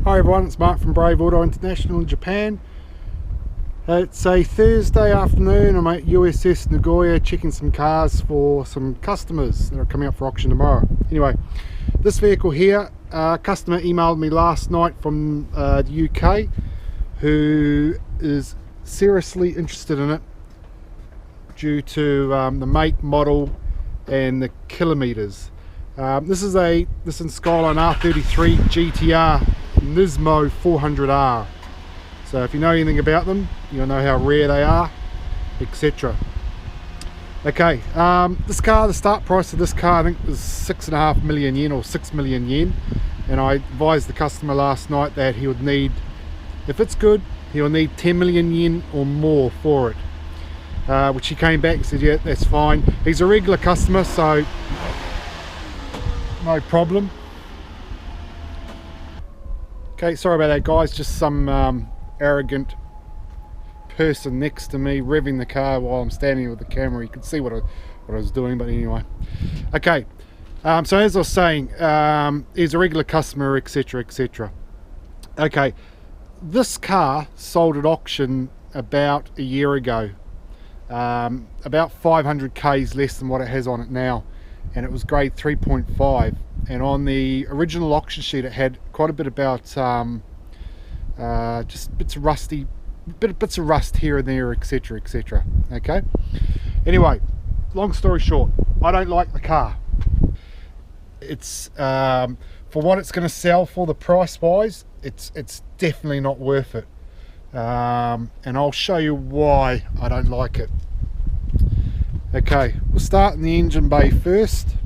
Hi everyone, it's Mark from Brave Auto International in Japan. It's a Thursday afternoon. I'm at USS Ninja checking some cars for some customers that are coming up for auction tomorrow. Anyway, this vehicle here, a customer emailed me last night from the UK who is seriously interested in it due to the make, model and the kilometers. This is a Nissan Skyline R33 GTR Nismo 400R. So if you know anything about them, you'll know how rare they are, etc. Okay, this car, the start price of this car I think was 6.5 million yen or 6 million yen, and I advised the customer last night that he would need, if it's good, he'll need 10 million yen or more for it, which he came back and said yeah, that's fine. He's a regular customer, so no problem. Okay, sorry about that guys, just some arrogant person next to me revving the car while I'm standing with the camera. You can see what I was doing, but anyway. Okay, so as I was saying, he's a regular customer, etc, etc. Okay, this car sold at auction about a year ago, about 500 k's less than what it has on it now, and it was grade 3.5, and on the original auction sheet it had quite a bit about just bits of rusty, bits of rust here and there, etc, etc. Okay, anyway, long story short, I don't like the car. It's for what it's going to sell for, the price wise, it's definitely not worth it, and I'll show you why I don't like it. Okay, we'll start in the engine bay first.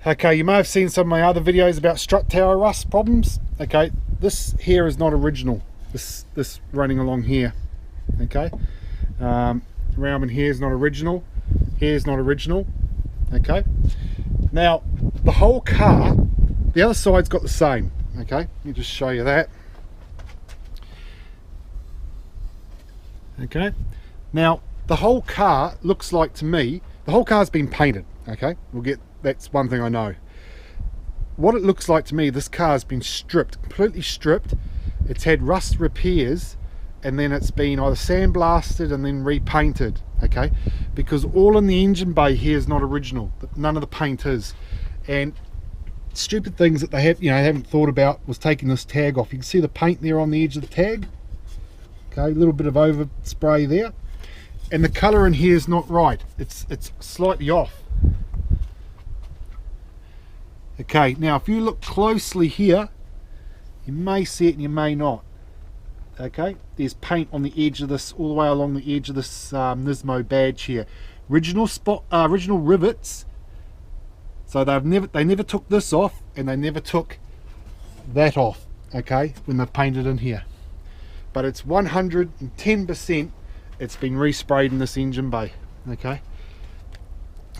Okay, you may have seen some of my other videos about strut tower rust problems. Okay, this here is not original. This running along here. Okay, around in here is not original. Here's not original. Okay, now the whole car, the other side's got the same. Okay, let me just show you that. Okay, now the whole car looks like, to me, the whole car's been painted. Okay, that's one thing I know. What it looks like to me, this car's been stripped, completely stripped. It's had rust repairs, and then it's been either sandblasted and then repainted. Okay, because all in the engine bay here is not original. None of the paint is. And stupid things that they have, haven't thought about was taking this tag off. You can see the paint there on the edge of the tag. Okay, a little bit of overspray there, and the color in here is not right. It's slightly off. Okay, now if you look closely here, you may see it and you may not. Okay, there's paint on the edge of this, all the way along the edge of this Nismo badge here. Original rivets. So they never took this off, and they never took that off. Okay, when they painted in here. But it's 110%. It's been resprayed in this engine bay. Okay,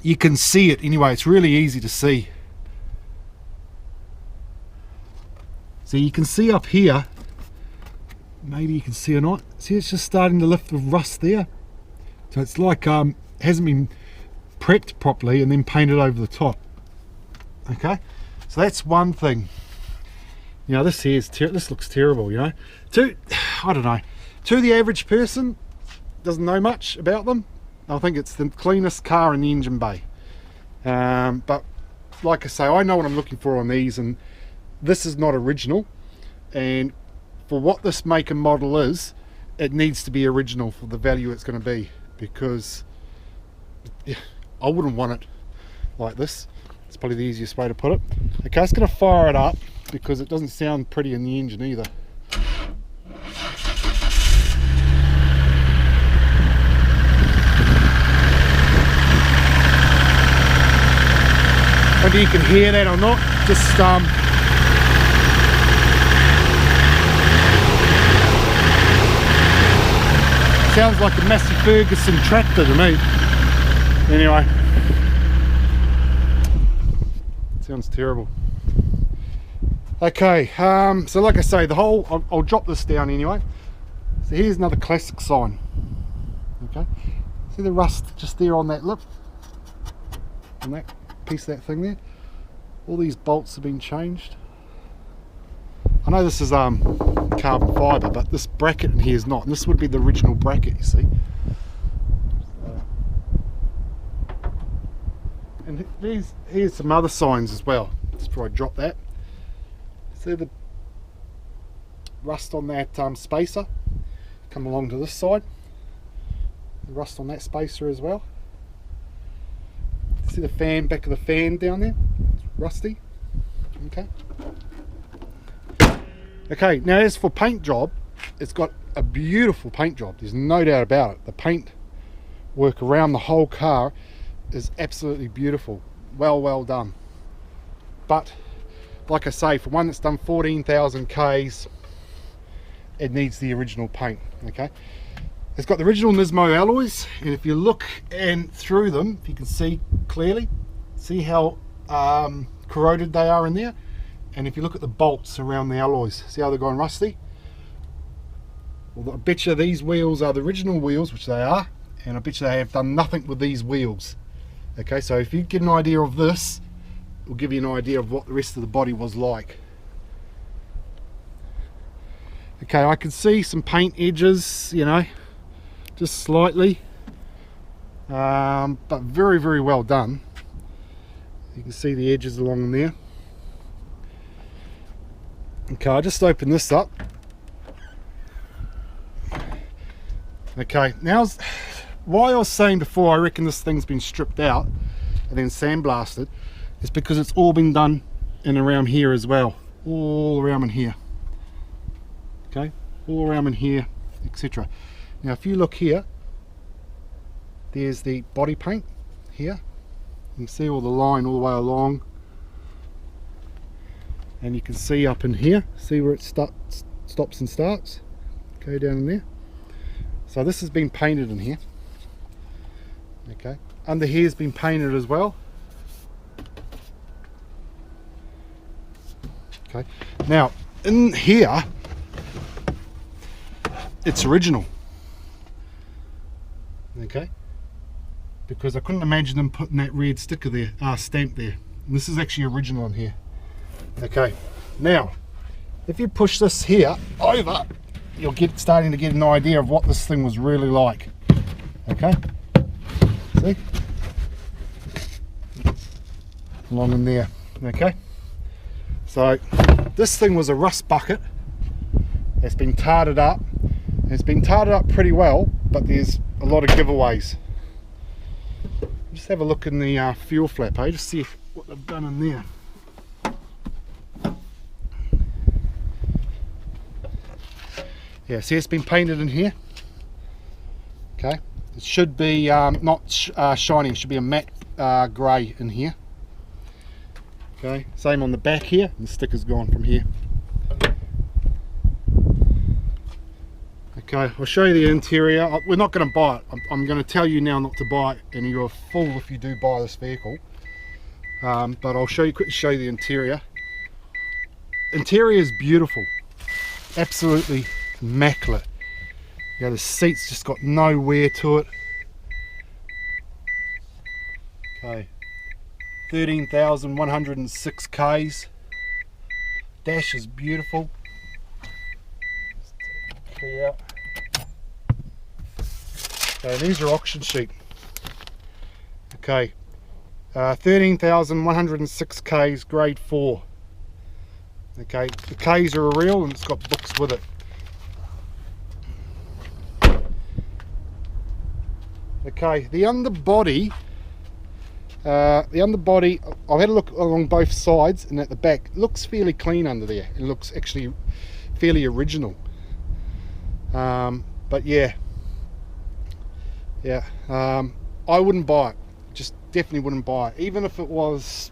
you can see it anyway. It's really easy to see. So you can see up here, maybe you can see or not, see it's just starting to lift the rust there. So it's like hasn't been prepped properly and then painted over the top. Okay, so that's one thing. This here is this looks terrible. I don't know, to the average person doesn't know much about them, I think it's the cleanest car in the engine bay. But like I say, I know what I'm looking for on these, and this is not original, and for what this make and model is, it needs to be original for the value it's going to be, because I wouldn't want it like this. It's probably the easiest way to put it. Okay, it's going to fire it up because it doesn't sound pretty in the engine either. Whether you can hear that or not, just sounds like a Massey Ferguson tractor to me. Anyway, sounds terrible. Okay, so like I say, the whole, I'll drop this down anyway. So here's another classic sign. Okay, see the rust just there on that lip, on that piece of that thing there. All these bolts have been changed. I know this is carbon fibre, but this bracket in here is not, and this would be the original bracket, you see. And here's some other signs as well, just before I drop that. See the rust on that spacer? Come along to this side. The rust on that spacer as well. See the fan, back of the fan down there? It's rusty. Okay. Okay, now as for paint job, it's got a beautiful paint job. There's no doubt about it. The paint work around the whole car is absolutely beautiful. Well done. But like I say, for one that's done 14,000 Ks, it needs the original paint. Okay. It's got the original Nismo alloys, and if you look and through them, if you can see clearly, see how corroded they are in there. And if you look at the bolts around the alloys, see how they're going rusty? Well, I bet you these wheels are the original wheels, which they are, and I bet you they have done nothing with these wheels. Okay, so if you get an idea of this, it will give you an idea of what the rest of the body was like. Okay, I can see some paint edges, you know, just slightly, but very well done. You can see the edges along there. Okay, I'll just open this up. Okay, now why I was saying before I reckon this thing's been stripped out and then sandblasted is because it's all been done in around here as well, all around in here. Okay, all around in here, etc. Now if you look here, there's the body paint here. You can see all the line all the way along, and you can see up in here, see where it stops and starts. Go down in there. So this has been painted in here. Okay, under here has been painted as well. Okay, now in here it's original. Okay, because I couldn't imagine them putting that red sticker there, stamp there. And this is actually original in here. Okay, now if you push this here over, you'll starting to get an idea of what this thing was really like. Okay, see, along in there. Okay, so this thing was a rust bucket. It's been tarted up. It's been tarted up pretty well, but there's a lot of giveaways. Just have a look in the fuel flap, eh? Just see what they've done in there. Yeah, see, it's been painted in here. Okay, it should be not shiny, it should be a matte grey in here. Okay, same on the back here, and the sticker's gone from here. Okay, I'll show you the interior. We're not going to buy it. I'm going to tell you now not to buy it, and you're a fool if you do buy this vehicle. But I'll quickly show you the interior. Interior is beautiful, absolutely immaculate. Yeah, the seats just got no wear to it. Okay, 13,106 Ks. Dash is beautiful. Out. So these are auction sheet. Okay, 13,106 Ks, grade 4. Okay, the Ks are real and it's got books with it. Okay, the underbody, I've had a look along both sides and at the back. It looks fairly clean under there. It looks actually fairly original. But yeah, I wouldn't buy it. Just definitely wouldn't buy it. Even if it was,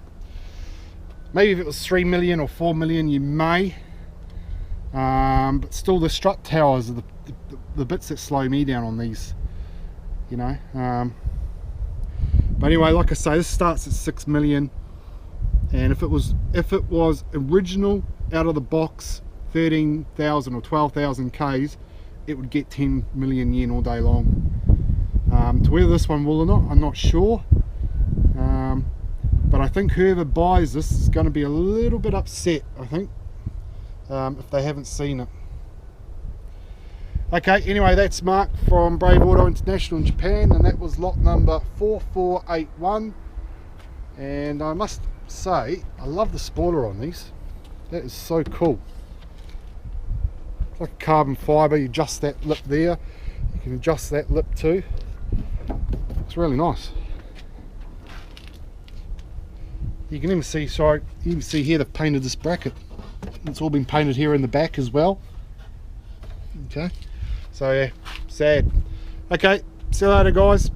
maybe if it was 3 million or 4 million, you may. But still, the strut towers are the bits that slow me down on these, you know. But anyway, like I say, this starts at 6 million, and if it was original out of the box, 13,000 or 12,000 Ks, it would get 10 million yen all day long. To whether this one will or not, I'm not sure. but I think whoever buys this is going to be a little bit upset, I think, if they haven't seen it. Okay, anyway, that's Mark from Brave Auto International in Japan, and that was lot number 4481. And I must say, I love the spoiler on these. That is so cool. It's like carbon fibre. You adjust that lip there, you can adjust that lip too. It's really nice. You can even see, sorry, you can see here they've painted this bracket. It's all been painted here in the back as well. Okay, so yeah, sad. Okay, see you later guys.